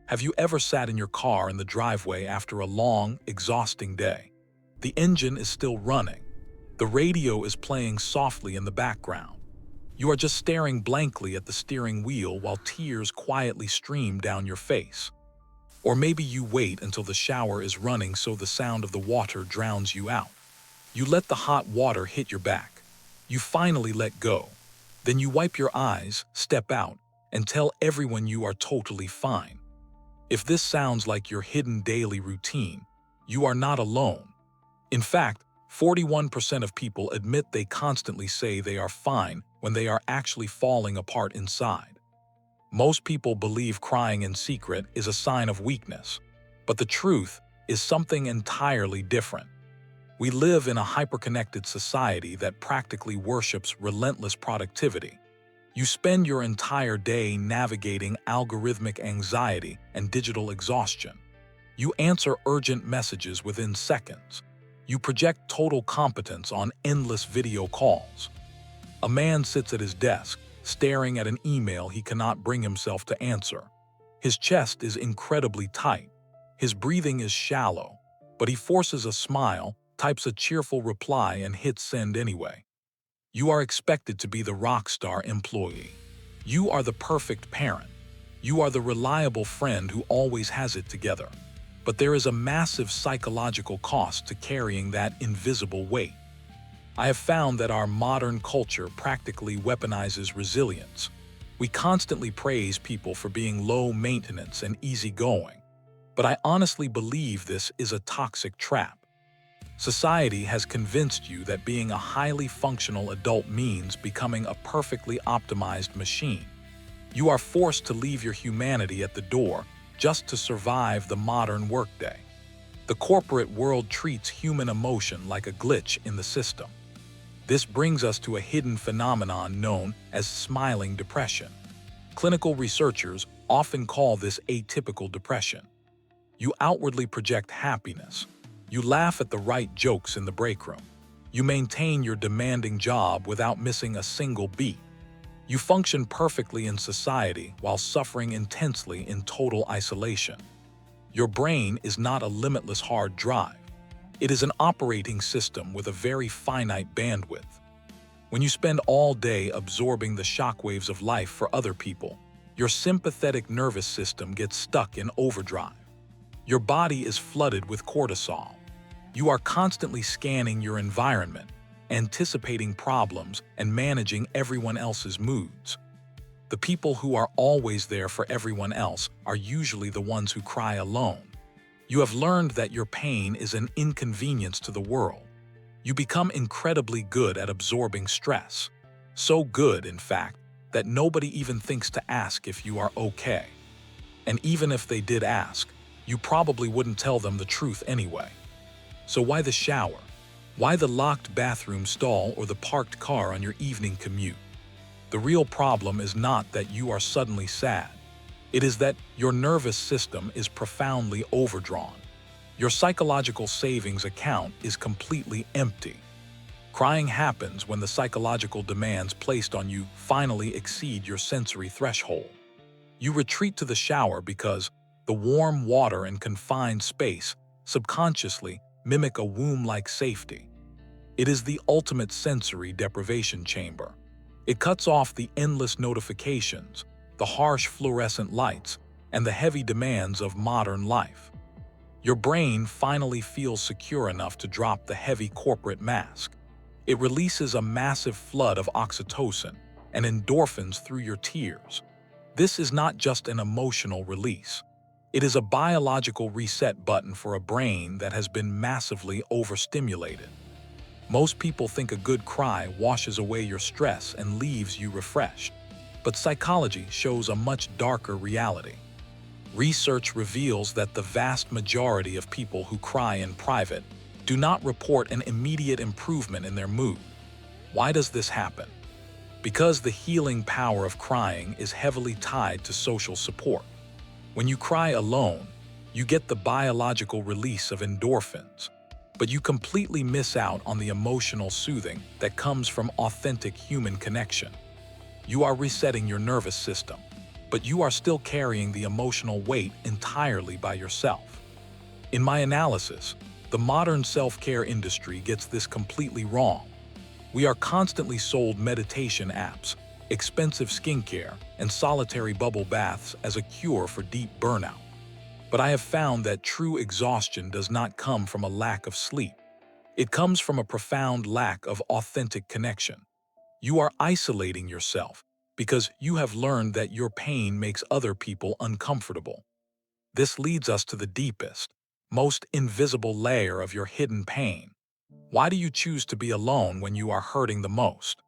Have you ever sat in your car in the driveway after a long, exhausting day? The engine is still running. The radio is playing softly in the background. You are just staring blankly at the steering wheel while tears quietly stream down your face. Or maybe you wait until the shower is running so the sound of the water drowns you out. You let the hot water hit your back. You finally let go. Then you wipe your eyes, step out, and tell everyone you are totally fine. If this sounds like your hidden daily routine, you are not alone. In fact, 41% of people admit they constantly say they are fine when they are actually falling apart inside. Most people believe crying in secret is a sign of weakness, but the truth is something entirely different. We live in a hyperconnected society that practically worships relentless productivity. You spend your entire day navigating algorithmic anxiety and digital exhaustion. You answer urgent messages within seconds. You project total competence on endless video calls. A man sits at his desk, staring at an email he cannot bring himself to answer. His chest is incredibly tight. His breathing is shallow, but he forces a smile, types a cheerful reply, and hits send anyway. You are expected to be the rock star employee. You are the perfect parent. You are the reliable friend who always has it together. But there is a massive psychological cost to carrying that invisible weight. I have found that our modern culture practically weaponizes resilience. We constantly praise people for being low maintenance and easygoing. But I honestly believe this is a toxic trap. Society has convinced you that being a highly functional adult means becoming a perfectly optimized machine. You are forced to leave your humanity at the door just to survive the modern workday. The corporate world treats human emotion like a glitch in the system. This brings us to a hidden phenomenon known as smiling depression. Clinical researchers often call this atypical depression. You outwardly project happiness. You laugh at the right jokes in the break room. You maintain your demanding job without missing a single beat. You function perfectly in society while suffering intensely in total isolation. Your brain is not a limitless hard drive. It is an operating system with a very finite bandwidth. When you spend all day absorbing the shockwaves of life for other people, your sympathetic nervous system gets stuck in overdrive. Your body is flooded with cortisol. You are constantly scanning your environment, anticipating problems, and managing everyone else's moods. The people who are always there for everyone else are usually the ones who cry alone. You have learned that your pain is an inconvenience to the world. You become incredibly good at absorbing stress. So good, in fact, that nobody even thinks to ask if you are okay. And even if they did ask, you probably wouldn't tell them the truth anyway. So why the shower? Why the locked bathroom stall or the parked car on your evening commute? The real problem is not that you are suddenly sad. It is that your nervous system is profoundly overdrawn. Your psychological savings account is completely empty. Crying happens when the psychological demands placed on you finally exceed your sensory threshold. You retreat to the shower because the warm water and confined space subconsciously mimic a womb-like safety. It is the ultimate sensory deprivation chamber. It cuts off the endless notifications, the harsh fluorescent lights, and the heavy demands of modern life. Your brain finally feels secure enough to drop the heavy corporate mask. It releases a massive flood of oxytocin and endorphins through your tears. This is not just an emotional release. It is a biological reset button for a brain that has been massively overstimulated. Most people think a good cry washes away your stress and leaves you refreshed. But psychology shows a much darker reality. Research reveals that the vast majority of people who cry in private do not report an immediate improvement in their mood. Why does this happen? Because the healing power of crying is heavily tied to social support. When you cry alone, you get the biological release of endorphins, but you completely miss out on the emotional soothing that comes from authentic human connection. You are resetting your nervous system, but you are still carrying the emotional weight entirely by yourself. In my analysis, the modern self-care industry gets this completely wrong. We are constantly sold meditation apps, expensive skincare, and solitary bubble baths as a cure for deep burnout. But I have found that true exhaustion does not come from a lack of sleep. It comes from a profound lack of authentic connection. You are isolating yourself because you have learned that your pain makes other people uncomfortable. This leads us to the deepest, most invisible layer of your hidden pain. Why do you choose to be alone when you are hurting the most?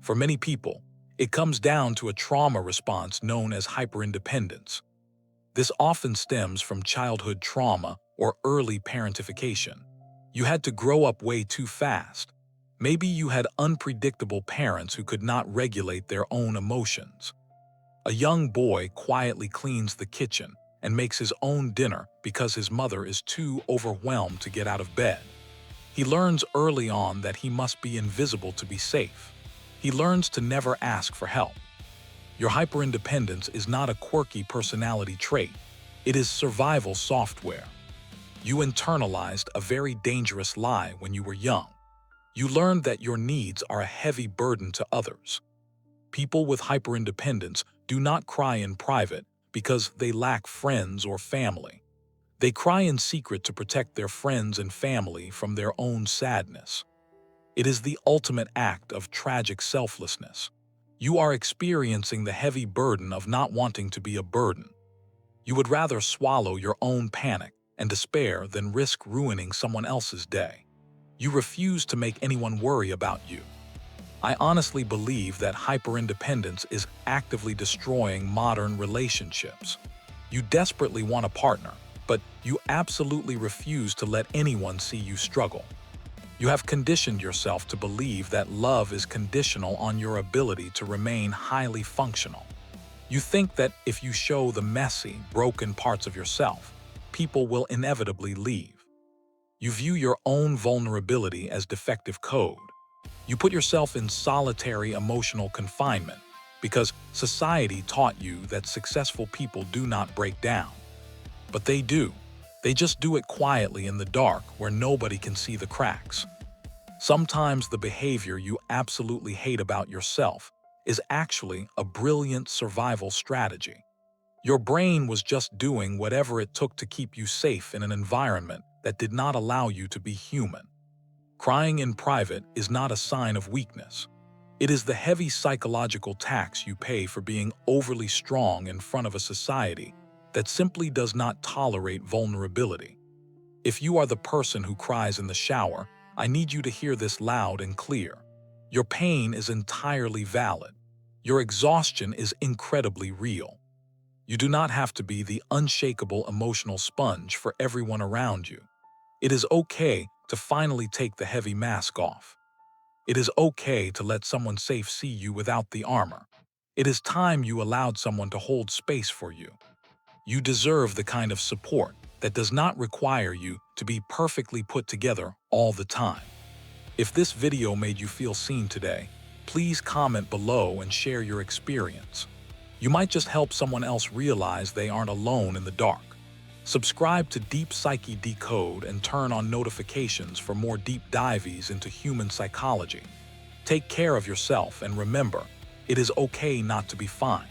For many people, it comes down to a trauma response known as hyperindependence. This often stems from childhood trauma or early parentification. You had to grow up way too fast. Maybe you had unpredictable parents who could not regulate their own emotions. A young boy quietly cleans the kitchen and makes his own dinner because his mother is too overwhelmed to get out of bed. He learns early on that he must be invisible to be safe. He learns to never ask for help. Your hyperindependence is not a quirky personality trait. It is survival software. You internalized a very dangerous lie when you were young. You learned that your needs are a heavy burden to others. People with hyperindependence do not cry in private because they lack friends or family. They cry in secret to protect their friends and family from their own sadness. It is the ultimate act of tragic selflessness. You are experiencing the heavy burden of not wanting to be a burden. You would rather swallow your own panic and despair than risk ruining someone else's day. You refuse to make anyone worry about you. I honestly believe that hyperindependence is actively destroying modern relationships. You desperately want a partner, but you absolutely refuse to let anyone see you struggle. You have conditioned yourself to believe that love is conditional on your ability to remain highly functional. You think that if you show the messy, broken parts of yourself, people will inevitably leave. You view your own vulnerability as defective code. You put yourself in solitary emotional confinement because society taught you that successful people do not break down. But they do. They just do it quietly in the dark where nobody can see the cracks. Sometimes the behavior you absolutely hate about yourself is actually a brilliant survival strategy. Your brain was just doing whatever it took to keep you safe in an environment that did not allow you to be human. Crying in private is not a sign of weakness. It is the heavy psychological tax you pay for being overly strong in front of a society that simply does not tolerate vulnerability. If you are the person who cries in the shower, I need you to hear this loud and clear. Your pain is entirely valid. Your exhaustion is incredibly real. You do not have to be the unshakable emotional sponge for everyone around you. It is okay to finally take the heavy mask off. It is okay to let someone safe see you without the armor. It is time you allowed someone to hold space for you. You deserve the kind of support that does not require you to be perfectly put together all the time. If this video made you feel seen today, please comment below and share your experience. You might just help someone else realize they aren't alone in the dark. Subscribe to Deep Psyche Decode and turn on notifications for more deep dives into human psychology. Take care of yourself and remember, it is okay not to be fine.